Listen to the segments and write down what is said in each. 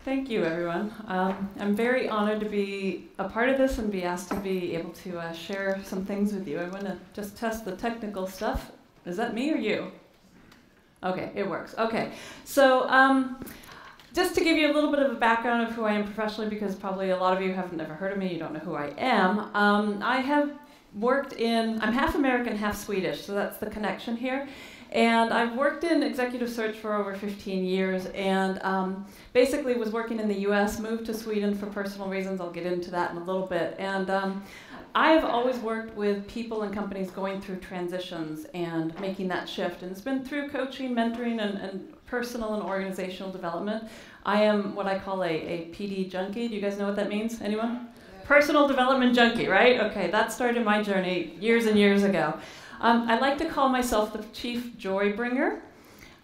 Thank you, everyone. I'm very honored to be a part of this and be asked to be able to share some things with you. I want to just test the technical stuff. Is that me or you? Okay, it works. Okay, so just to give you a little bit of a background of who I am professionally, because probably a lot of you have never heard of me, you don't know who I am. I have worked I'm half American, half Swedish, so that's the connection here. And I've worked in executive search for over 15 years and basically was working in the US, moved to Sweden for personal reasons. I'll get into that in a little bit. And I've always worked with people and companies going through transitions and making that shift. And it's been through coaching, mentoring, and personal and organizational development. I am what I call a PD junkie. Do you guys know what that means? Anyone? Yeah. Personal development junkie, right? Okay, that started my journey years and years ago. I like to call myself the chief joy bringer,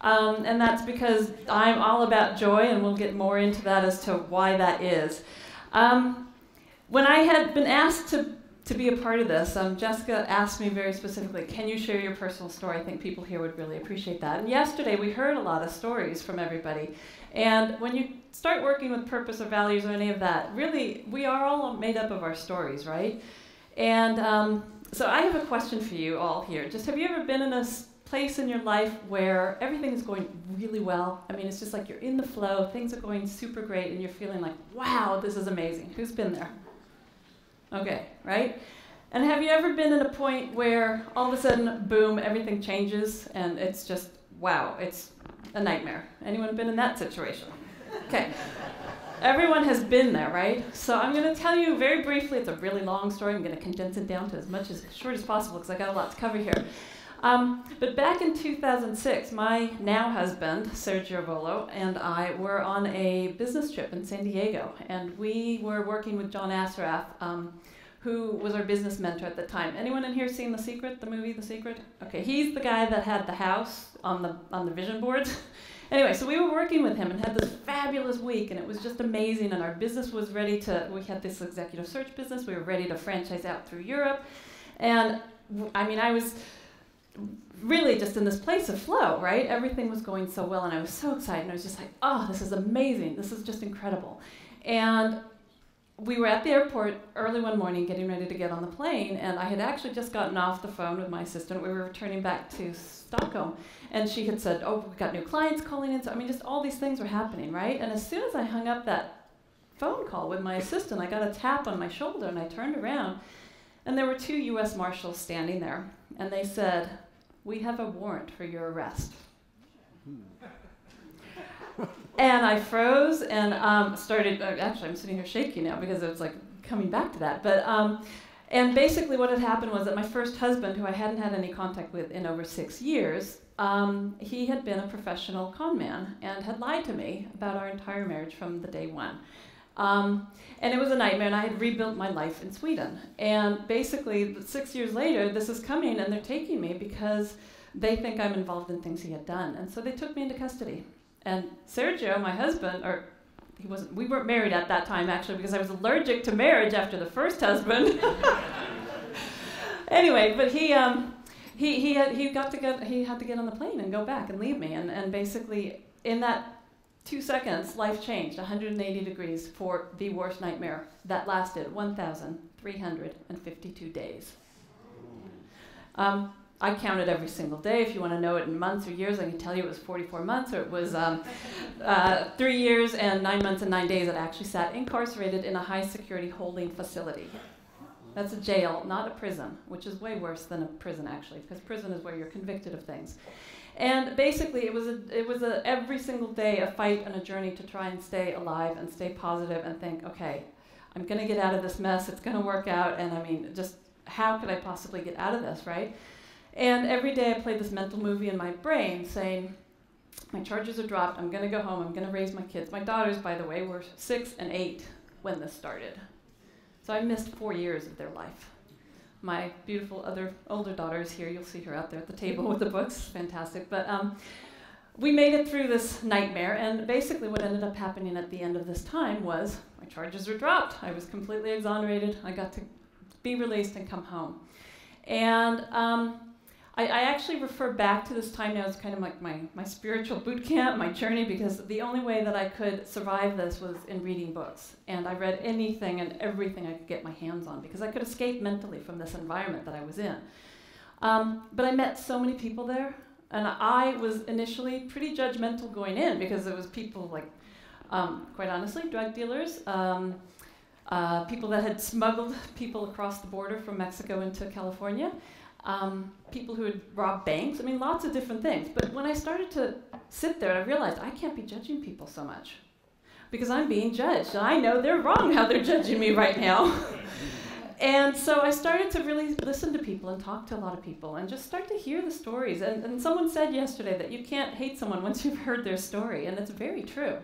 and that's because I'm all about joy, and we'll get more into that as to why that is. When I had been asked to be a part of this, Jessica asked me very specifically, can you share your personal story? I think people here would really appreciate that. And yesterday we heard a lot of stories from everybody. And when you start working with purpose or values or any of that, really, we are all made up of our stories, right? And so I have a question for you all here. Just have you ever been in a place in your life where everything is going really well? I mean, it's just like you're in the flow, things are going super great, and you're feeling like, wow, this is amazing. Who's been there? Okay, right? And have you ever been at a point where all of a sudden, boom, everything changes, and it's just, wow, it's a nightmare? Anyone been in that situation? Okay. Everyone has been there, right? So I'm going to tell you very briefly. It's a really long story. I'm going to condense it down to as short as possible because I got a lot to cover here. But back in 2006, my now husband, Sergio Volo, and I were on a business trip in San Diego, and we were working with John Assaraf, who was our business mentor at the time. Anyone in here seen The Secret, the movie The Secret? Okay, he's the guy that had the house on the vision boards. Anyway, so we were working with him and had this fabulous week, and it was just amazing, and our business was ready we had this executive search business, we were ready to franchise out through Europe, and I mean, I was really just in this place of flow, right? Everything was going so well, and I was so excited, and I was just like, oh, this is amazing, this is just incredible. And we were at the airport early one morning getting ready to get on the plane, and I had actually just gotten off the phone with my assistant. We were returning back to Stockholm, and she had said, oh, we've got new clients calling in. So, I mean, just all these things were happening, right? And as soon as I hung up that phone call with my assistant, I got a tap on my shoulder, and I turned around, and there were two U.S. Marshals standing there, and they said, we have a warrant for your arrest. And I froze and started, actually I'm sitting here shaking now because it was like coming back to that. But, and basically what had happened was that my first husband, who I hadn't had any contact with in over 6 years, he had been a professional con man and had lied to me about our entire marriage from the day one. And it was a nightmare, and I had rebuilt my life in Sweden. And basically 6 years later, this is coming, and they're taking me because they think I'm involved in things he had done. And so they took me into custody. And Sergio, my husband, we weren't married at that time actually because I was allergic to marriage after the first husband. Anyway, but he had to get on the plane and go back and leave me. And basically in that 2 seconds, life changed 180 degrees for the worst nightmare that lasted 1,352 days. I counted every single day. If you want to know it in months or years, I can tell you it was 44 months, or it was 3 years and 9 months and 9 days that I actually sat incarcerated in a high-security holding facility. That's a jail, not a prison, which is way worse than a prison, actually, because prison is where you're convicted of things. And basically, it was every single day a fight and a journey to try and stay alive and stay positive and think, okay, I'm going to get out of this mess. It's going to work out. And I mean, just how could I possibly get out of this, right? And every day I played this mental movie in my brain saying, my charges are dropped, I'm going to go home, I'm going to raise my kids. My daughters, by the way, were 6 and 8 when this started. So I missed 4 years of their life. My beautiful other older daughter is here. You'll see her out there at the table with the books. Fantastic. But we made it through this nightmare, and basically what ended up happening at the end of this time was my charges were dropped. I was completely exonerated. I got to be released and come home. And I actually refer back to this time now as kind of like my spiritual boot camp, my journey, because the only way that I could survive this was in reading books. And I read anything and everything I could get my hands on because I could escape mentally from this environment that I was in. But I met so many people there, and I was initially pretty judgmental going in because it was people like, quite honestly, drug dealers, people that had smuggled people across the border from Mexico into California, people who had robbed banks. I mean, lots of different things. But when I started to sit there, I realized I can't be judging people so much because I'm being judged. And I know they're wrong how they're judging me right now. And so I started to really listen to people and talk to a lot of people and just start to hear the stories. And someone said yesterday that you can't hate someone once you've heard their story, and it's very true.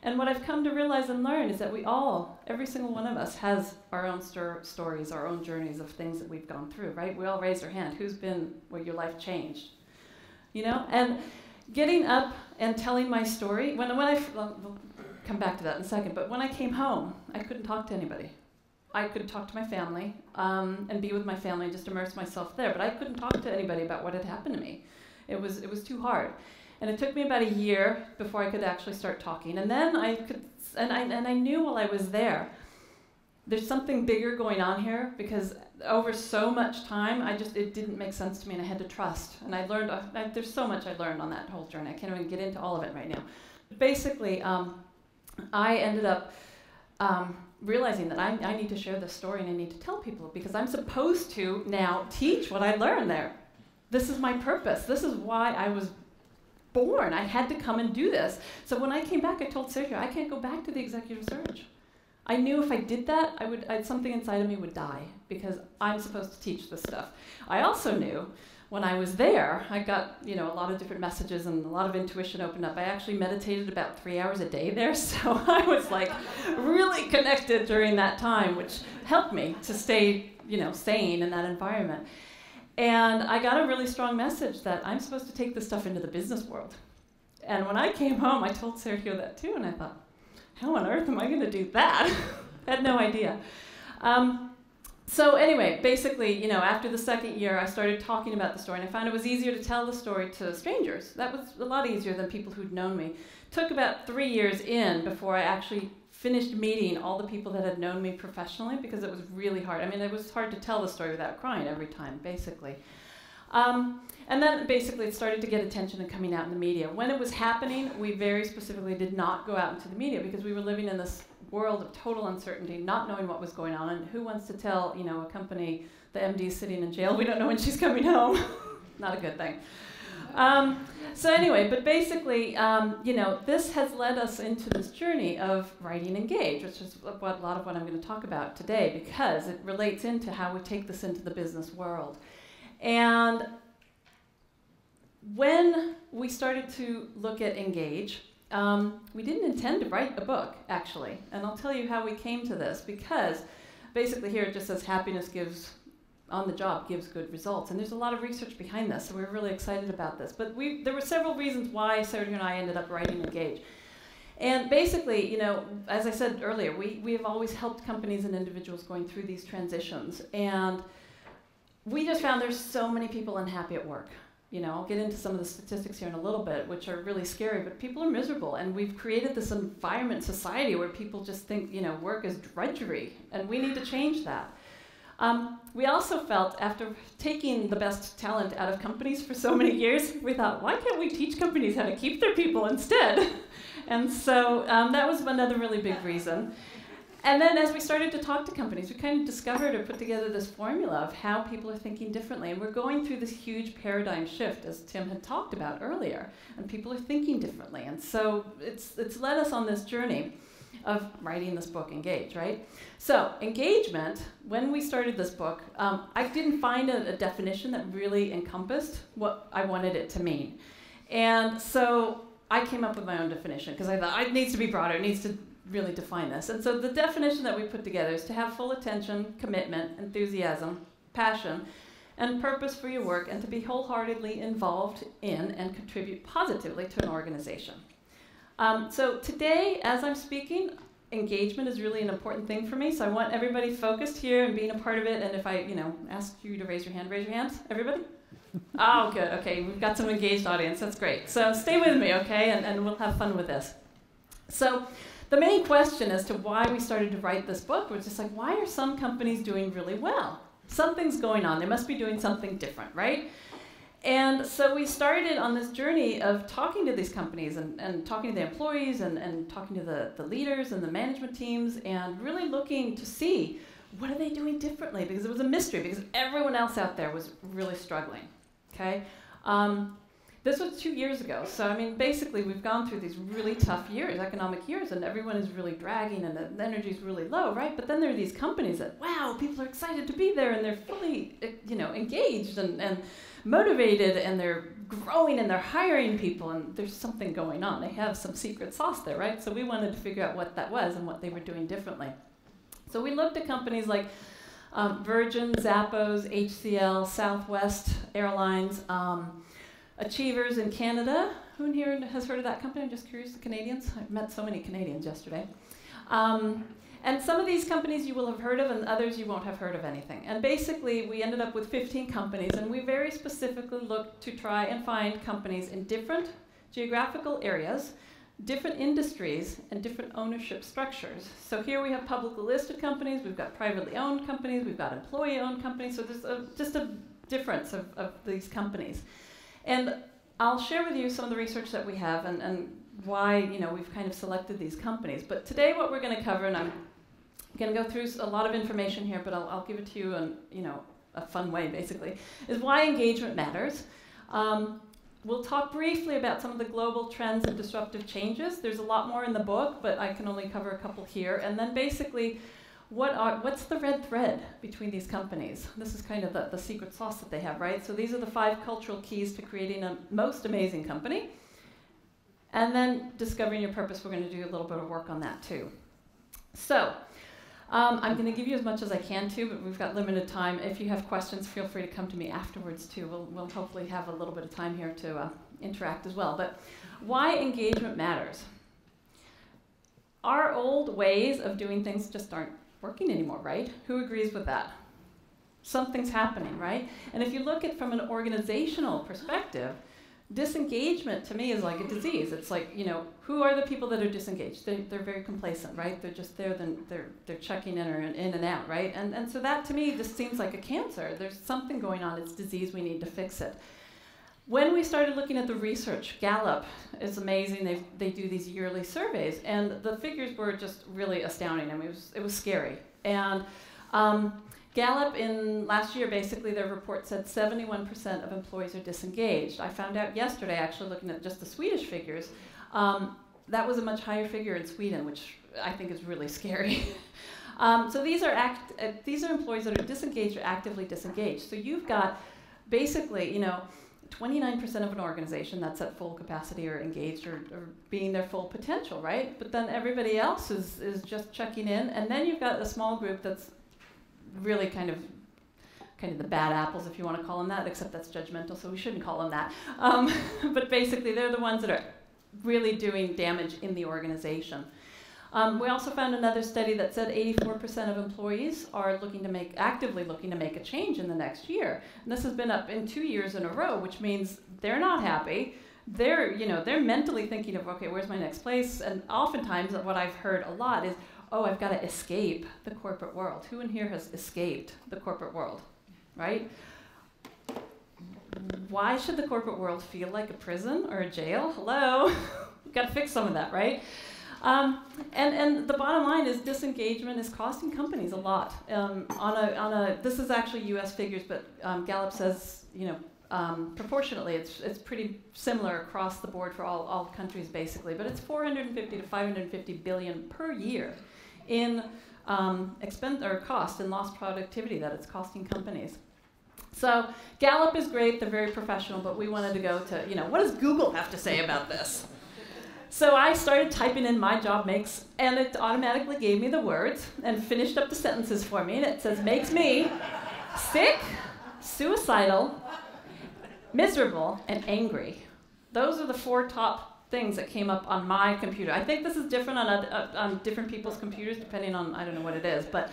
And what I've come to realize and learn is that we all, every single one of us, has our own stories, our own journeys of things that we've gone through, right? We all raise our hand. Who's been where your life changed? You know? And getting up and telling my story, we'll come back to that in a second, but when I came home, I couldn't talk to anybody. I could talk to my family and be with my family and just immerse myself there, but I couldn't talk to anybody about what had happened to me. It was too hard. And it took me about a year before I could actually start talking. And then I knew while I was there, there's something bigger going on here because over so much time, it didn't make sense to me and I had to trust. And I learned, there's so much I learned on that whole journey. I can't even get into all of it right now. But basically, I ended up realizing that I need to share this story and I need to tell people because I'm supposed to now teach what I learned there. This is my purpose. This is why I was born. I had to come and do this. So when I came back, I told Sergio, I can't go back to the executive search. I knew if I did that, something inside of me would die because I'm supposed to teach this stuff. I also knew when I was there, I got a lot of different messages and a lot of intuition opened up. I actually meditated about 3 hours a day there, so I was like really connected during that time, which helped me to stay sane in that environment. And I got a really strong message that I'm supposed to take this stuff into the business world. And when I came home, I told Sergio that too, and I thought, how on earth am I going to do that? I had no idea. So anyway, basically, after the second year, I started talking about the story, and I found it was easier to tell the story to strangers. That was a lot easier than people who'd known me. It took about 3 years in before I actually finished meeting all the people that had known me professionally because it was really hard. I mean, it was hard to tell the story without crying every time, basically. And then basically it started to get attention and coming out in the media. When it was happening, we very specifically did not go out into the media because we were living in this world of total uncertainty, not knowing what was going on. And who wants to tell, a company, the MD's sitting in jail, we don't know when she's coming home. Not a good thing. So anyway, but basically, this has led us into this journey of writing Engage, which is a lot of what I'm going to talk about today because it relates into how we take this into the business world. And when we started to look at Engage, we didn't intend to write a book, actually. And I'll tell you how we came to this because basically here it just says happiness on the job gives good results. And there's a lot of research behind this, so we're really excited about this. But there were several reasons why Sergio and I ended up writing Engage. And basically, as I said earlier, we have always helped companies and individuals going through these transitions. And we just found there's so many people unhappy at work. I'll get into some of the statistics here in a little bit, which are really scary, but people are miserable. And we've created this environment, society, where people just think, work is drudgery. And we need to change that. We also felt, after taking the best talent out of companies for so many years, we thought, why can't we teach companies how to keep their people instead? And so that was another really big reason. And then as we started to talk to companies, we kind of discovered or put together this formula of how people are thinking differently. And we're going through this huge paradigm shift, as Tim had talked about earlier, and people are thinking differently. And so it's led us on this journey of writing this book, Engage, right? So engagement, when we started this book, I didn't find a definition that really encompassed what I wanted it to mean. And so I came up with my own definition because I thought it needs to be broader, it needs to really define this. And so the definition that we put together is to have full attention, commitment, enthusiasm, passion, and purpose for your work, and to be wholeheartedly involved in and contribute positively to an organization. So today, as I'm speaking, engagement is really an important thing for me, so I want everybody focused here and being a part of it. And if I, ask you to raise your hand, everybody? Oh, good. Okay, we've got some engaged audience. That's great. So stay with me, okay, and we'll have fun with this. So the main question as to why we started to write this book was just like, why are some companies doing really well? Something's going on. They must be doing something different, right? And so we started on this journey of talking to these companies and talking to the employees and talking to the leaders and the management teams and really looking to see what are they doing differently, because it was a mystery, because everyone else out there was really struggling, okay? This was 2 years ago, so I mean, basically we've gone through these really tough years, economic years, and everyone is really dragging and the energy is really low, right? But then there are these companies that, wow, people are excited to be there and they're fully, engaged and motivated and they're growing and they're hiring people and there's something going on. They have some secret sauce there, right? So we wanted to figure out what that was and what they were doing differently. So we looked at companies like Virgin, Zappos, HCL, Southwest Airlines, Achievers in Canada. Who in here has heard of that company? I'm just curious, the Canadians. I've met so many Canadians yesterday. And some of these companies you will have heard of and others you won't have heard of anything. And basically we ended up with 15 companies and we very specifically looked to try and find companies in different geographical areas, different industries, and different ownership structures. So here we have publicly listed companies, we've got privately owned companies, we've got employee-owned companies, so there's just a difference of these companies. And I'll share with you some of the research that we have and why we've kind of selected these companies. But today what we're going to cover, and I'm going to go through a lot of information here, but I'll give it to you in a fun way, basically, is why engagement matters. We'll talk briefly about some of the global trends and disruptive changes. There's a lot more in the book, but I can only cover a couple here. And then basically, what's the red thread between these companies? This is kind of the secret sauce that they have, right? So these are the 5 cultural keys to creating a most amazing company. And then discovering your purpose, we're going to do a little bit of work on that too. So I'm going to give you as much as I can too, but we've got limited time. If you have questions, feel free to come to me afterwards too. We'll hopefully have a little bit of time here to interact as well. But why engagement matters. Our old ways of doing things just aren't working anymore, right? Who agrees with that? Something's happening, right? And if you look at from an organizational perspective, disengagement to me is like a disease. It's like, who are the people that are disengaged? They're very complacent, right? They're just there, then they're checking in or in and out, right? And so that to me just seems like a cancer. There's something going on. It's disease. We need to fix it. When we started looking at the research, Gallup is amazing. They do these yearly surveys, and the figures were just really astounding. I mean, it was scary. And Gallup in last year, basically their report said 71% of employees are disengaged. I found out yesterday, actually looking at just the Swedish figures, that was a much higher figure in Sweden, which I think is really scary. So these are employees that are disengaged or actively disengaged. So you've got basically, 29% of an organization that's at full capacity or engaged or being their full potential, right? But then everybody else is just checking in, and then you've got a small group that's really kind of the bad apples, if you want to call them that, except that's judgmental, so we shouldn't call them that. But basically, they're the ones that are really doing damage in the organization. We also found another study that said 84% of employees are actively looking to make a change in the next year. And this has been up in 2 years in a row, which means they're not happy. They're mentally thinking of, okay, where's my next place? And oftentimes what I've heard a lot is, oh, I've got to escape the corporate world. Who in here has escaped the corporate world, right? Why should the corporate world feel like a prison or a jail? Hello? We've got to fix some of that, right? And the bottom line is disengagement is costing companies a lot. This is actually U.S. figures, but Gallup says, proportionately, it's pretty similar across the board for all countries, basically. But it's 450 to 550 billion per year in cost and lost productivity that it's costing companies. So Gallup is great; they're very professional. But we wanted to go to, what does Google have to say about this? So I started typing in "my job makes," and it automatically gave me the words and finished up the sentences for me. And it says, "makes me sick, suicidal, miserable, and angry." Those are the 4 top things that came up on my computer. I think this is different on different people's computers, depending on, I don't know what it is. But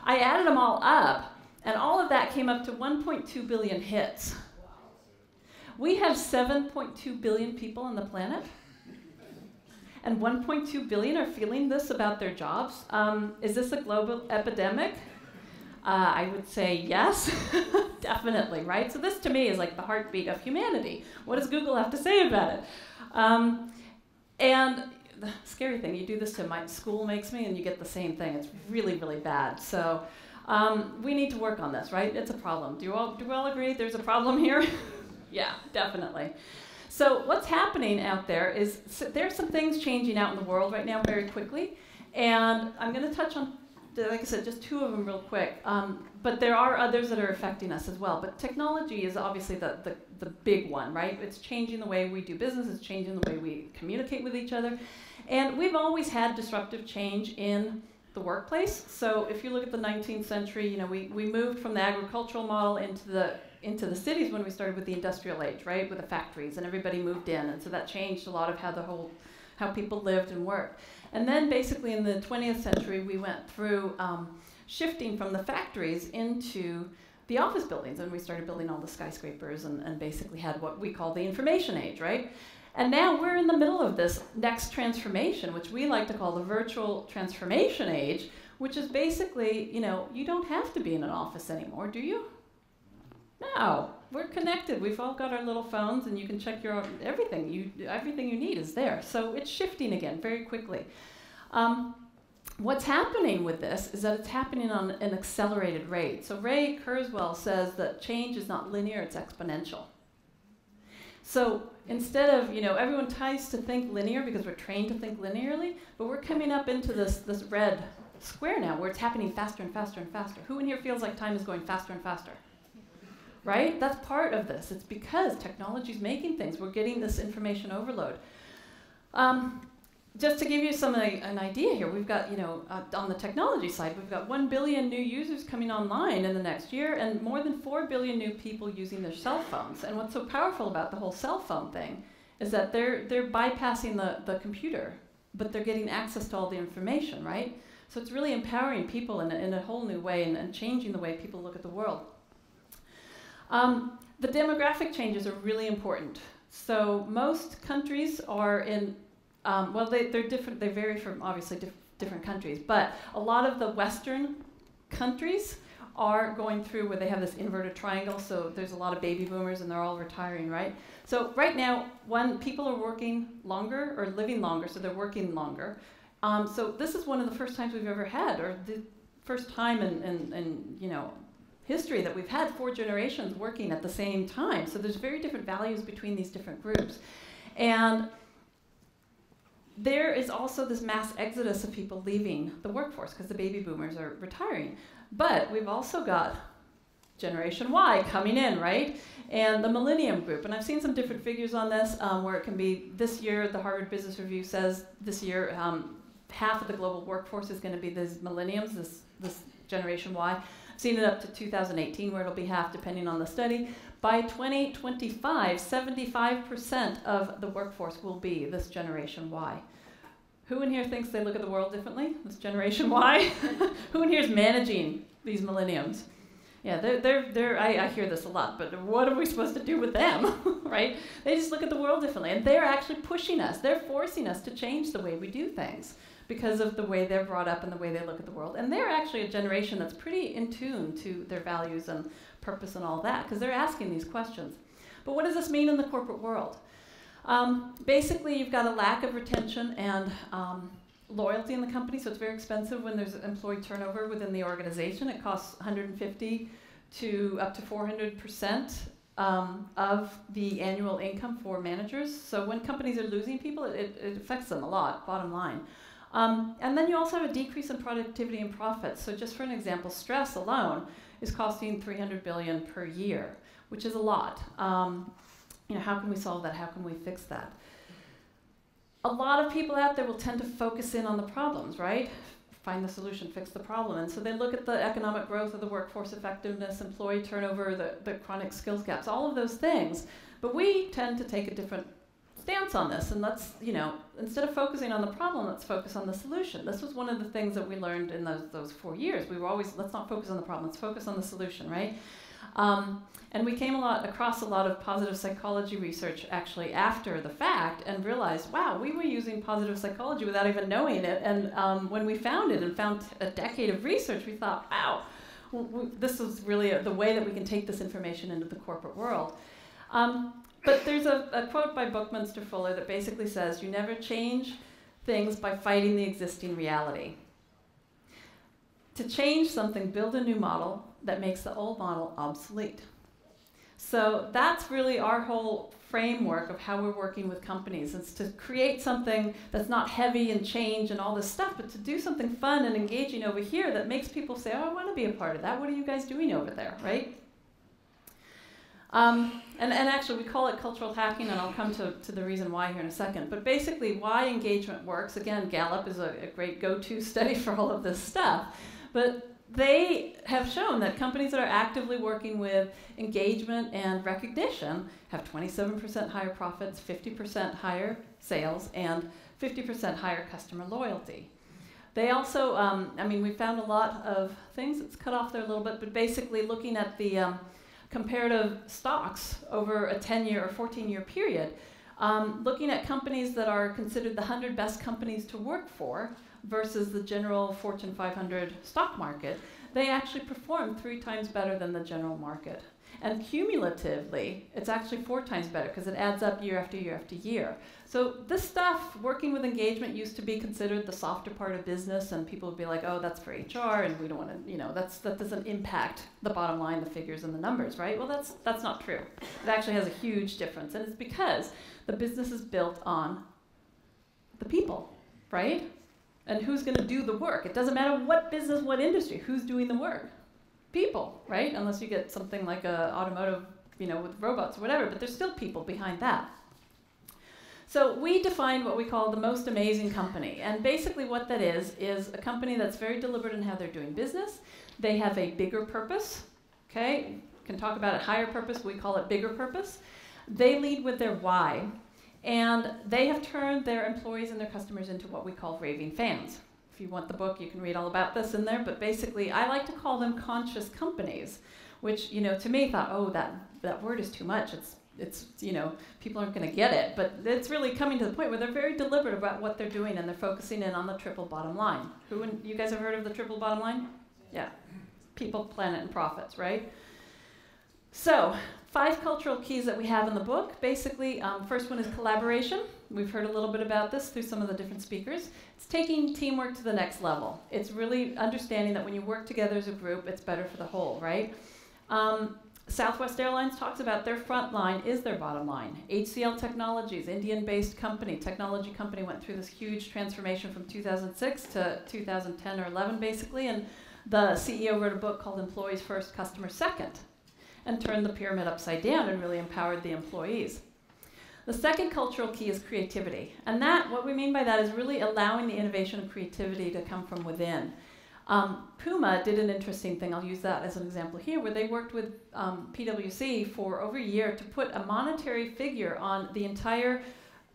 I added them all up, and all of that came up to 1.2 billion hits. We have 7.2 billion people on the planet, and 1.2 billion are feeling this about their jobs. Is this a global epidemic? I would say yes, definitely, right? So this to me is like the heartbeat of humanity. What does Google have to say about it? And the scary thing, you do this to my school makes me and you get the same thing. It's really, really bad. So we need to work on this, right? It's a problem. Do we all agree there's a problem here? Yeah, definitely. So what's happening out there is there's some things changing out in the world right now very quickly. And I'm going to touch on, like I said, just two of them real quick. But there are others that are affecting us as well. But technology is obviously the big one, right? It's changing the way we do business. It's changing the way we communicate with each other. And we've always had disruptive change in the workplace. So if you look at the 19th century, you know, we moved from the agricultural model into the cities when we started with the industrial age, right? With the factories, and everybody moved in. And so that changed a lot of how people lived and worked. And then basically in the 20th century, we went through shifting from the factories into the office buildings, and we started building all the skyscrapers and basically had what we call the information age, right? And now we're in the middle of this next transformation, which we like to call the virtual transformation age, which is basically, you know, you don't have to be in an office anymore, do you? No, we're connected. We've all got our little phones, and you can check your everything. Everything you need is there. So it's shifting again very quickly. What's happening with this is that it's happening on an accelerated rate. So Ray Kurzweil says that change is not linear, it's exponential. So instead of, you know, everyone tries to think linear because we're trained to think linearly, but we're coming up into this red square now where it's happening faster and faster and faster. Who in here feels like time is going faster and faster? Right? That's part of this. It's because technology is making things. We're getting this information overload. Just to give you an idea here, we've got, you know, on the technology side, we've got 1 billion new users coming online in the next year, and more than 4 billion new people using their cell phones. And what's so powerful about the whole cell phone thing is that they're bypassing the computer, but they're getting access to all the information, right? So it's really empowering people in a whole new way and changing the way people look at the world. The demographic changes are really important. So most countries are in, well, they're different. They vary from obviously different countries, but a lot of the Western countries are going through where they have this inverted triangle. So there's a lot of baby boomers, and they're all retiring, right? So right now, people are working longer or living longer, so they're working longer. So this is one of the first times we've ever had, or the first time in you know, history that we've had 4 generations working at the same time. So there's very different values between these different groups. And there is also this mass exodus of people leaving the workforce because the baby boomers are retiring. But we've also got Generation Y coming in, right? And the Millennium Group. And I've seen some different figures on this where it can be this year, the Harvard Business Review says this year half of the global workforce is going to be these millenniums, this Generation Y. I've seen it up to 2018 where it'll be half depending on the study. By 2025, 75% of the workforce will be this Generation Y. Who in here thinks they look at the world differently? This Generation Y? Who in here is managing these millenniums? Yeah, I hear this a lot, but what are we supposed to do with them, right? They just look at the world differently, and they're actually pushing us. They're forcing us to change the way we do things because of the way they're brought up and the way they look at the world. And they're actually a generation that's pretty in tune to their values and purpose and all that, because they're asking these questions. But what does this mean in the corporate world? Basically, you've got a lack of retention and loyalty in the company, so it's very expensive when there's employee turnover within the organization. It costs 150 to up to 400% of the annual income for managers. So when companies are losing people, it affects them a lot, bottom line. And then you also have a decrease in productivity and profits. So just for an example, stress alone is costing $300 billion per year, which is a lot. You know, how can we solve that? How can we fix that? A lot of people out there will tend to focus in on the problems, right? Find the solution, fix the problem. And so they look at the economic growth of the workforce effectiveness, employee turnover, the chronic skills gaps, all of those things. But we tend to take a different stance on this. And let's, you know, instead of focusing on the problem, let's focus on the solution. This was one of the things that we learned in those 4 years. We were always, let's not focus on the problem, let's focus on the solution, right? And we came across a lot of positive psychology research actually after the fact and realized, wow, we were using positive psychology without even knowing it. And when we found it and found a decade of research, we thought, wow, this is really the way that we can take this information into the corporate world. But there's a quote by Buckminster Fuller that basically says, you never change things by fighting the existing reality. To change something, build a new model that makes the old model obsolete. So that's really our whole framework of how we're working with companies. It's to create something that's not heavy and change and all this stuff, but to do something fun and engaging over here that makes people say, oh, I want to be a part of that. What are you guys doing over there, right? And actually, we call it cultural hacking, and I'll come to the reason why here in a second. But basically, why engagement works, again, Gallup is a great go-to study for all of this stuff. But they have shown that companies that are actively working with engagement and recognition have 27% higher profits, 50% higher sales, and 50% higher customer loyalty. They also, we found a lot of things. It's cut off there a little bit, but basically looking at the comparative stocks over a 10-year or 14-year period, looking at companies that are considered the 100 best companies to work for versus the general Fortune 500 stock market, they actually perform 3 times better than the general market. And cumulatively, it's actually 4 times better because it adds up year after year after year. So this stuff, working with engagement, used to be considered the softer part of business, and people would be like, oh, that's for HR, and we don't want to, that doesn't impact the bottom line, the figures and the numbers, right? Well, that's not true. It actually has a huge difference, and it's because the business is built on the people, right? And who's going to do the work? It doesn't matter what business, what industry, who's doing the work? People, right? Unless you get something like a automotive, with robots or whatever, but there's still people behind that. So we define what we call the most amazing company. And basically what that is a company that's very deliberate in how they're doing business. They have a bigger purpose, okay? Can talk about a higher purpose, we call it bigger purpose. They lead with their why. And they have turned their employees and their customers into what we call raving fans. If you want the book, you can read all about this in there. But basically, I like to call them conscious companies, which, to me, thought, oh, that word is too much. It's people aren't going to get it. But it's really coming to the point where they're very deliberate about what they're doing, and they're focusing in on the triple bottom line. You guys have heard of the triple bottom line? Yeah. People, planet, and profits, right? So 5 cultural keys that we have in the book. Basically, first one is collaboration. We've heard a little bit about this through some of the different speakers. It's taking teamwork to the next level. It's really understanding that when you work together as a group, it's better for the whole, right? Southwest Airlines talks about their front line is their bottom line. HCL Technologies, Indian-based technology company, went through this huge transformation from 2006 to 2010 or 11, basically, and the CEO wrote a book called Employees First, Customers Second, and turned the pyramid upside down and really empowered the employees. The second cultural key is creativity. And what we mean by that is really allowing the innovation and creativity to come from within. Puma did an interesting thing, I'll use that as an example here, where they worked with PwC for over a year to put a monetary figure on the entire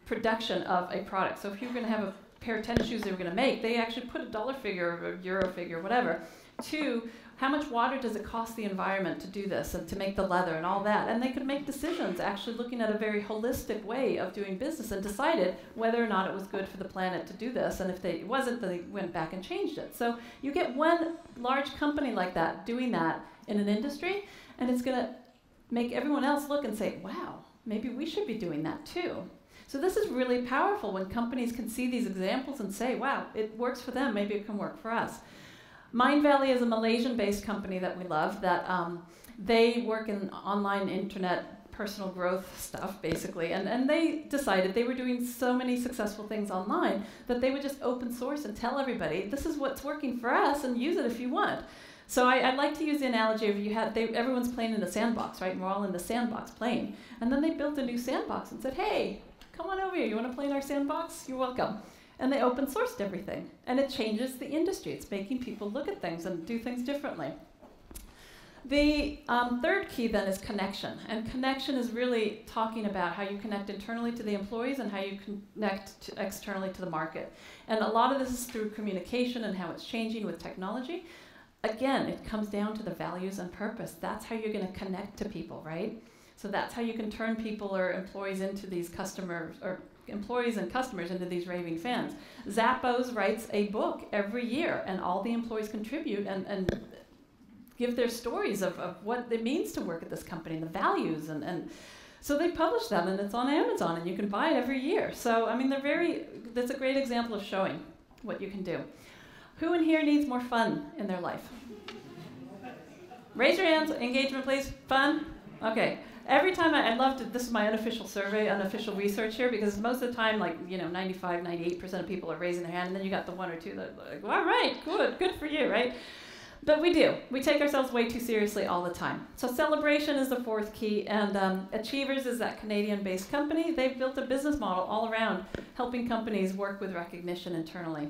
production of a product. So if you were going to have a pair of tennis shoes they were going to make, they actually put a dollar figure or a euro figure, whatever, to how much water does it cost the environment to do this and to make the leather and all that. And they could make decisions actually looking at a very holistic way of doing business and decided whether or not it was good for the planet to do this. And if it wasn't, then they went back and changed it. So you get one large company like that doing that in an industry, and it's going to make everyone else look and say, wow, maybe we should be doing that too. So this is really powerful when companies can see these examples and say, wow, it works for them, maybe it can work for us. Mind Valley is a Malaysian-based company that we love that they work in online internet personal growth stuff, basically. And they decided they were doing so many successful things online that they would just open source and tell everybody, this is what's working for us and use it if you want. So I'd like to use the analogy of everyone's playing in a sandbox, right? And we're all in the sandbox playing. And then they built a new sandbox and said, hey, come on over here. You want to play in our sandbox? You're welcome. And they open sourced everything. And it changes the industry. It's making people look at things and do things differently. The third key then is connection. And connection is really talking about how you connect internally to the employees and how you connect externally to the market. And a lot of this is through communication and how it's changing with technology. again, it comes down to the values and purpose. That's how you're going to connect to people, right? So that's how you can turn people or employees into these customers, or employees and customers into these raving fans. Zappos writes a book every year, and all the employees contribute and give their stories of what it means to work at this company and the values. And so they publish that, and it's on Amazon, and you can buy it every year. So, I mean, that's a great example of showing what you can do. Who in here needs more fun in their life? Raise your hands, engagement please, fun? Okay. Every time I loved it, this is my unofficial survey, unofficial research here, because most of the time, 95, 98% of people are raising their hand, and then you got the 1 or 2 that are like, all right, good for you, right? But we do. We take ourselves way too seriously all the time. So celebration is the 4th key, and Achievers is that Canadian-based company. They've built a business model all around helping companies work with recognition internally.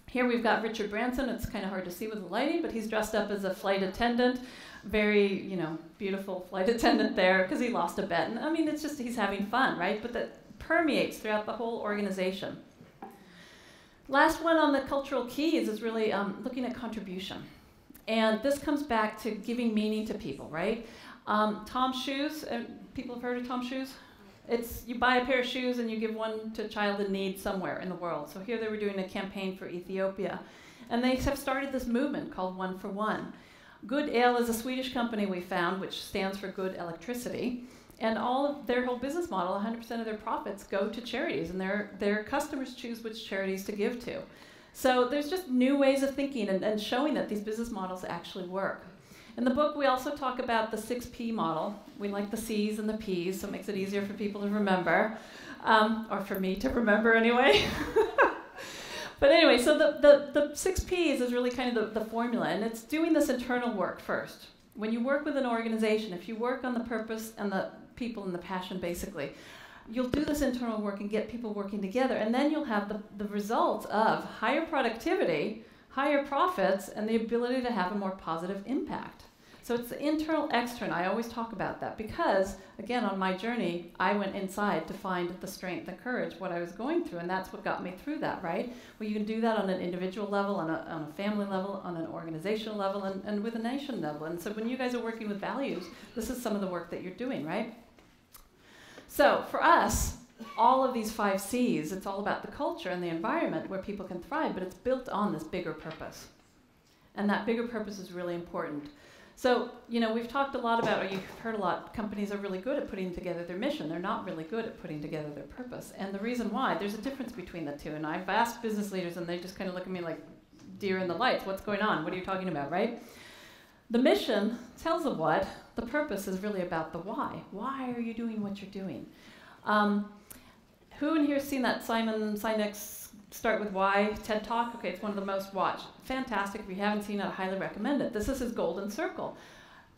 Here we've got Richard Branson. It's kind of hard to see with the lighting, but he's dressed up as a flight attendant. Very, beautiful flight attendant there because he lost a bet. And I mean, it's just he's having fun, right? But that permeates throughout the whole organization. Last one on the cultural keys is really looking at contribution. And this comes back to giving meaning to people, right? Tom's Shoes, people have heard of Tom's Shoes? It's you buy a pair of shoes and you give one to a child in need somewhere in the world. So here they were doing a campaign for Ethiopia. And they have started this movement called One for One. Good Ale is a Swedish company we found, which stands for Good Electricity. And all of their whole business model, 100% of their profits go to charities, and their customers choose which charities to give to. So there's just new ways of thinking and showing that these business models actually work. In the book, we also talk about the 6P model. We like the C's and the P's, so it makes it easier for people to remember, or for me to remember anyway. But anyway, so the 6 Ps is really kind of the formula, and it's doing this internal work first. When you work with an organization, if you work on the purpose and the people and the passion, basically, you'll do this internal work and get people working together, and then you'll have the results of higher productivity, higher profits, and the ability to have a more positive impact. So it's the internal, external. I always talk about that because, again, on my journey, I went inside to find the strength and courage, what I was going through, and that's what got me through that, right? Well, you can do that on an individual level, on a family level, on an organizational level, and with a nation level. And so when you guys are working with values, this is some of the work that you're doing, right? So for us, all of these 5 C's, it's all about the culture and the environment where people can thrive, but it's built on this bigger purpose. And that bigger purpose is really important. So, we've talked a lot about, or you've heard a lot, companies are really good at putting together their mission. They're not really good at putting together their purpose. And the reason why, there's a difference between the two. And I've asked business leaders, and they just kind of look at me like deer in the lights. What's going on? What are you talking about, right? The mission tells the what. The purpose is really about the why. Why are you doing what you're doing? Who in here has seen that Simon Sinek's Start With Why TED Talk? Okay, it's one of the most watched. Fantastic. If you haven't seen it, I highly recommend it. This is his golden circle.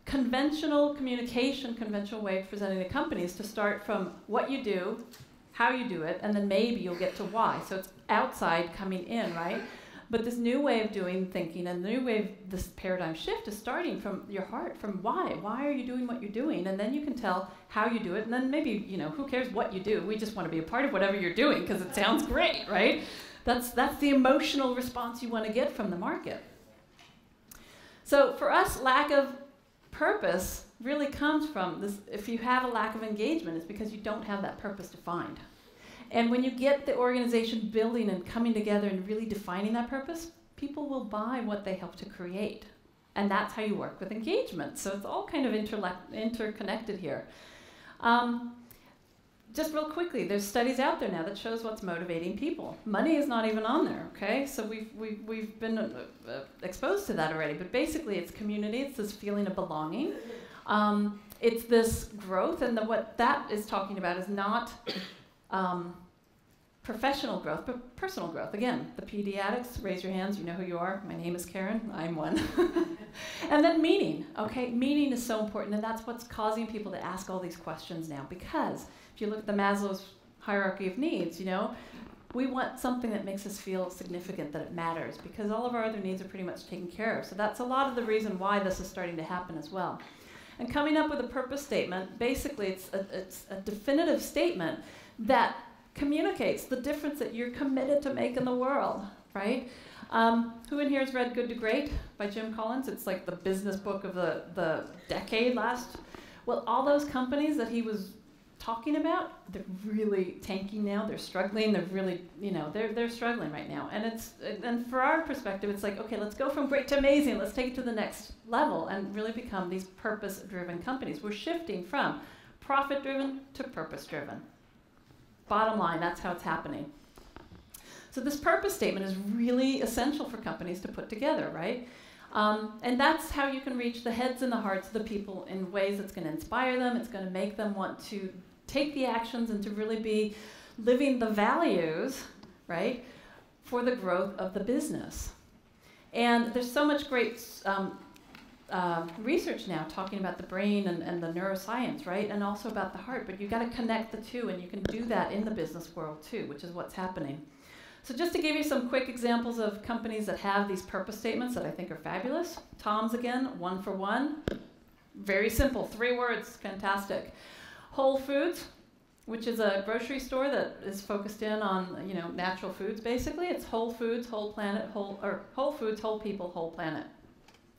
Conventional communication, conventional way of presenting a company is to start from what you do, how you do it, and then maybe you'll get to why. So it's outside coming in, right? But this new way of doing thinking and the new way of this paradigm shift is starting from your heart, from why. Why are you doing what you're doing? And then you can tell how you do it. And then maybe, who cares what you do? We just want to be a part of whatever you're doing because it sounds great, right? That's the emotional response you want to get from the market. So for us, lack of purpose really comes from this. If you have a lack of engagement, it's because you don't have that purpose defined. And when you get the organization building and coming together and really defining that purpose, people will buy what they help to create. And that's how you work with engagement. So it's all kind of interconnected here. Just real quickly, there's studies out there now that shows what's motivating people. Money is not even on there, okay? So we've been exposed to that already. But basically, it's community. It's this feeling of belonging. It's this growth. And what that is talking about is not professional growth, but personal growth. Again, the PD addicts, raise your hands. You know who you are. My name is Karin. I'm one. And then meaning, okay? Meaning is so important, and that's what's causing people to ask all these questions now. Because if you look at the Maslow's hierarchy of needs, we want something that makes us feel significant, that it matters, because all of our other needs are pretty much taken care of. So that's a lot of the reason why this is starting to happen as well. And coming up with a purpose statement, basically it's a definitive statement that communicates the difference that you're committed to make in the world, right? Who in here has read Good to Great by Jim Collins? It's like the business book of the decade last. Well, all those companies that he was talking about, they're really tanking now. They're struggling. They're really, they're struggling right now. And for our perspective, it's like, okay, let's go from great to amazing. Let's take it to the next level and really become these purpose-driven companies. We're shifting from profit-driven to purpose-driven. Bottom line, that's how it's happening. So this purpose statement is really essential for companies to put together, right? And that's how you can reach the heads and the hearts of the people in ways that's going to inspire them. It's going to make them want to take the actions and to really be living the values, right, for the growth of the business. And there's so much great research now talking about the brain and the neuroscience, right, and also about the heart. But you've got to connect the two, and you can do that in the business world too, which is what's happening. So just to give you some quick examples of companies that have these purpose statements that I think are fabulous. Tom's again, 1 for 1. Very simple, 3 words, fantastic. Whole Foods, which is a grocery store that is focused in on, natural foods basically. It's Whole Foods, Whole Planet, Whole Foods, Whole People, Whole Planet.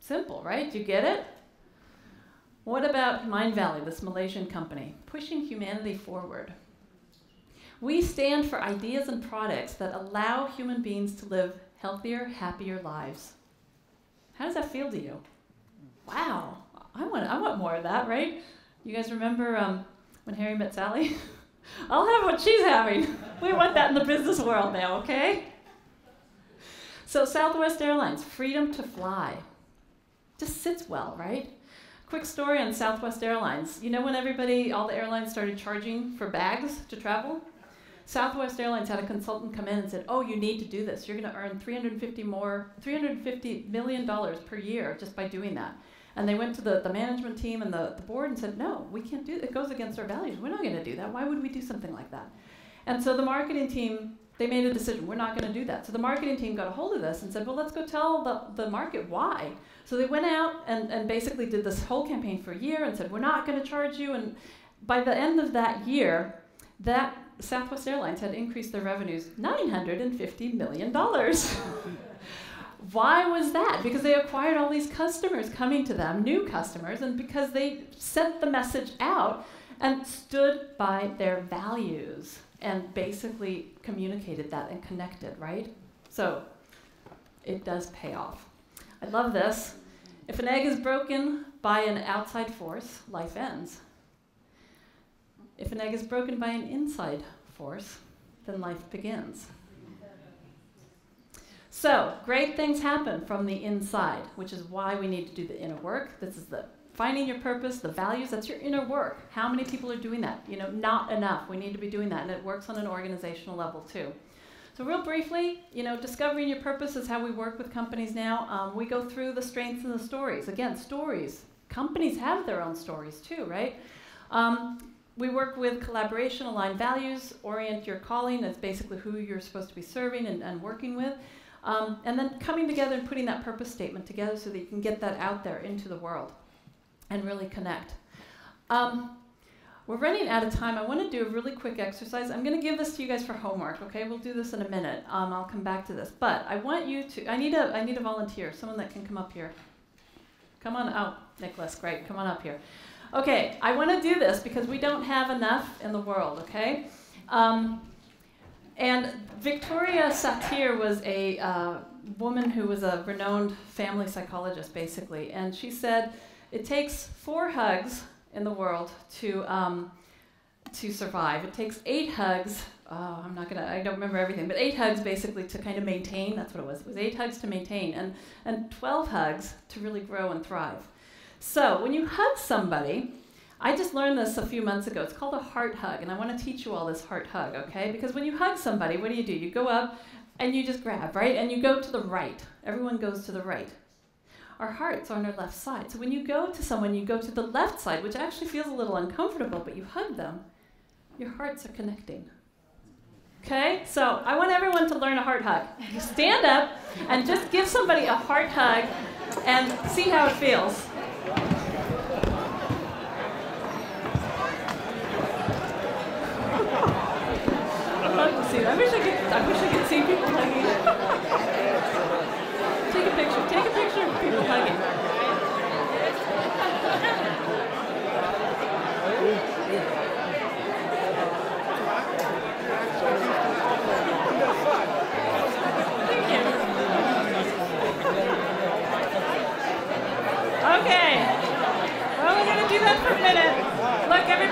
Simple, right? Do you get it? What about Mind Valley, this Malaysian company? Pushing humanity forward. We stand for ideas and products that allow human beings to live healthier, happier lives. How does that feel to you? Wow, I want more of that, right? You guys remember when Harry met Sally? I'll have what she's having. We want that in the business world now, okay? So Southwest Airlines, freedom to fly. Just sits well, right? Quick story on Southwest Airlines. You know when all the airlines started charging for bags to travel? Southwest Airlines had a consultant come in and said, oh, you need to do this. You're going to earn $350 million per year just by doing that. And they went to the management team and the board and said, no, we can't do it. It goes against our values. We're not going to do that. Why would we do something like that? And so the marketing team, they made a decision. We're not going to do that. So the marketing team got a hold of this and said, well, let's go tell the market why. So they went out and basically did this whole campaign for a year and said, we're not going to charge you. And by the end of that year, that Southwest Airlines had increased their revenues $950 million. Why was that? Because they acquired all these customers coming to them, new customers, and because they sent the message out and stood by their values and basically communicated that and connected, right? So it does pay off. I love this. If an egg is broken by an outside force, life ends. If an egg is broken by an inside force, then life begins. So, great things happen from the inside, which is why we need to do the inner work. This is the finding your purpose, the values, that's your inner work. How many people are doing that? Not enough. We need to be doing that, and it works on an organizational level too. So real briefly, discovering your purpose is how we work with companies now. We go through the strengths and the stories. Again, stories. Companies have their own stories too, right? We work with collaboration, aligned values, orient your calling as basically who you're supposed to be serving and working with. And then coming together and putting that purpose statement together so that you can get that out there into the world and really connect. We're running out of time. I want to do a really quick exercise. I'm going to give this to you guys for homework, okay? We'll do this in a minute. I'll come back to this. But I want you to, I need a volunteer, someone that can come up here. Come on, oh, Nicholas, great, come on up here. Okay, I want to do this because we don't have enough in the world, okay? And Victoria Satir was a woman who was a renowned family psychologist, basically, and she said it takes 4 hugs in the world to survive. It takes 8 hugs. I don't remember everything, but 8 hugs basically to kind of maintain. That's what it was. It was 8 hugs to maintain, and 12 hugs to really grow and thrive. So when you hug somebody, I just learned this a few months ago. It's called a heart hug, and I want to teach you all this heart hug, okay? Because when you hug somebody, what do? You go up and you just grab, right? And you go to the right. Everyone goes to the right. Our hearts are on our left side. So when you go to someone, you go to the left side, which actually feels a little uncomfortable, but you hug them. Your hearts are connecting. Okay? So I want everyone to learn a heart hug. You stand up and just give somebody a heart hug and see how it feels. I'd love to see that. I wish I could see people hugging.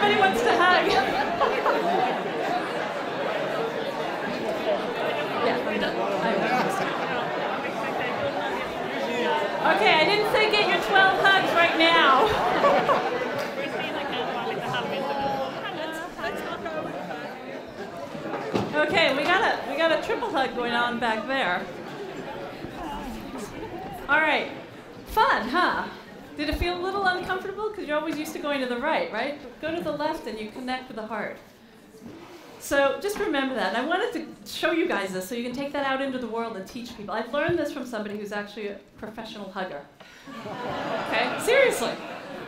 Everybody wants to hug. Yeah, I'm done. Okay, I didn't say get your 12 hugs right now. Okay, we got a triple hug going on back there. All right, fun, huh? Did it feel a little uncomfortable? Because you're always used to going to the right? Go to the left and you connect with the heart. So just remember that. And I wanted to show you guys this so you can take that out into the world and teach people. I've learned this from somebody who's actually a professional hugger. Okay, seriously.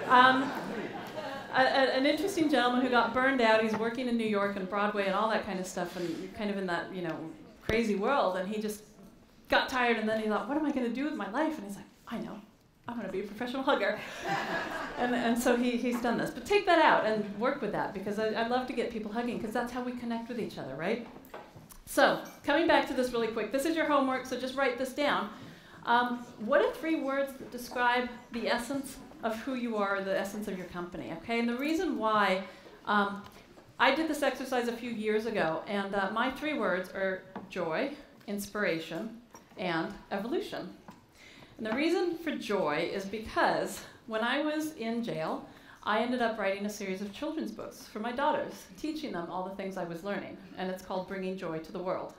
An interesting gentleman who got burned out. He's working in New York and Broadway and all that kind of stuff, and kind of in that, crazy world. And he just got tired, and then he thought, what am I going to do with my life? And he's like, I know. I'm going to be a professional hugger. and so he's done this. But take that out and work with that, because I love to get people hugging, because that's how we connect with each other, right? So coming back to this really quick, this is your homework, so just write this down. What are 3 words that describe the essence of who you are, the essence of your company, okay? And the reason why, I did this exercise a few years ago, and my 3 words are joy, inspiration, and evolution. And the reason for joy is because when I was in jail, I ended up writing a series of children's books for my daughters, teaching them all the things I was learning, and it's called Bringing Joy to the World.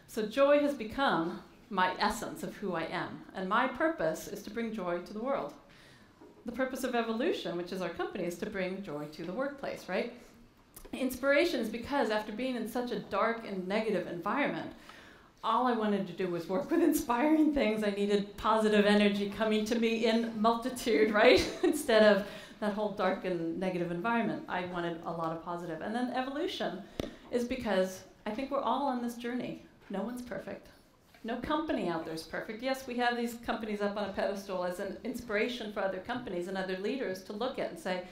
So joy has become my essence of who I am, and my purpose is to bring joy to the world. The purpose of evolution, which is our company, is to bring joy to the workplace, right? Inspiration is because after being in such a dark and negative environment, all I wanted to do was work with inspiring things. I needed positive energy coming to me in multitude, right? Instead of that whole dark and negative environment. I wanted a lot of positive. And then evolution is because I think we're all on this journey. No one's perfect. No company out there is perfect. Yes, we have these companies up on a pedestal as an inspiration for other companies and other leaders to look at and say,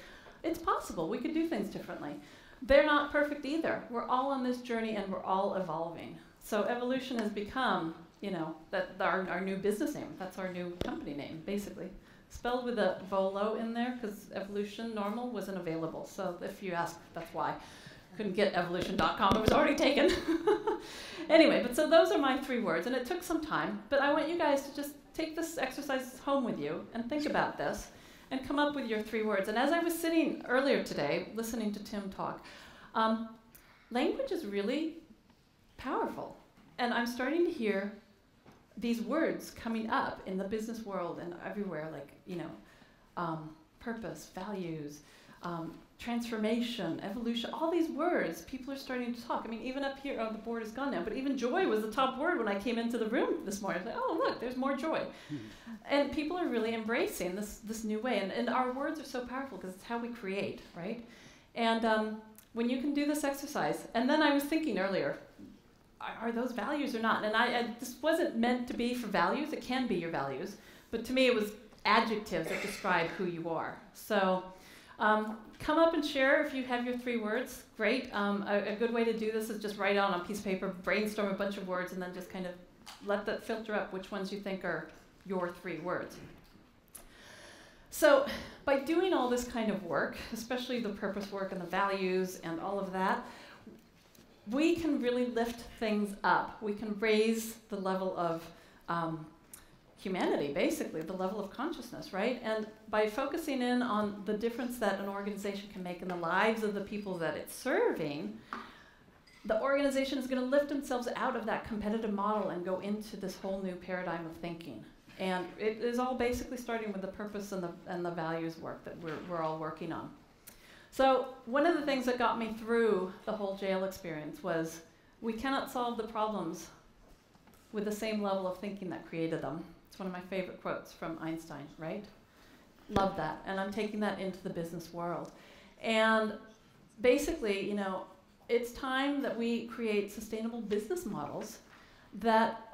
it's possible, we could do things differently. They're not perfect either. We're all on this journey and we're all evolving. So evolution has become, our new business name. That's our new company name, basically. Spelled with a Volo in there, because evolution normal wasn't available. So if you ask, that's why. Couldn't get evolution.com, it was already taken. Anyway, but so those are my 3 words, and it took some time, but I want you guys to just take this exercise home with you and think about this and come up with your 3 words. And as I was sitting earlier today, listening to Tim talk, language is really powerful. And I'm starting to hear these words coming up in the business world and everywhere, like, purpose, values, transformation, evolution, all these words, people are starting to talk. I mean, even up here, the board is gone now, but even joy was the top word when I came into the room this morning. I was like, oh, look, there's more joy. And people are really embracing this new way. And our words are so powerful because it's how we create, right? And when you can do this exercise, and then I was thinking earlier, are those values or not? And this wasn't meant to be for values. It can be your values. But to me, it was adjectives that describe who you are. So come up and share if you have your 3 words. Great. A good way to do this is just write out on a piece of paper, brainstorm a bunch of words, and then just kind of let that filter up which ones you think are your 3 words. So by doing all this kind of work, especially the purpose work and the values and all of that, we can really lift things up. We can raise the level of humanity, basically, the level of consciousness, right? And by focusing in on the difference that an organization can make in the lives of the people that it's serving, the organization is going to lift themselves out of that competitive model and go into this whole new paradigm of thinking. And it is all basically starting with the purpose and the values work that we're all working on. So one of the things that got me through the whole jail experience was we cannot solve the problems with the same level of thinking that created them. It's one of my favorite quotes from Einstein, right? Love that. And I'm taking that into the business world. And basically, it's time that we create sustainable business models that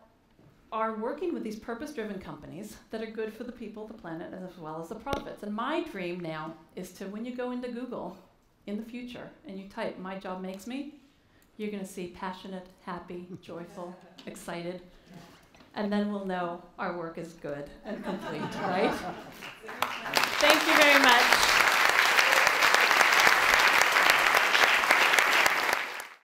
are working with these purpose-driven companies that are good for the people, the planet, as well as the profits. And my dream now is to, when you go into Google in the future and you type, "My job makes me," you're going to see passionate, happy, joyful, excited. And then we'll know our work is good and complete, right? Thank you very much.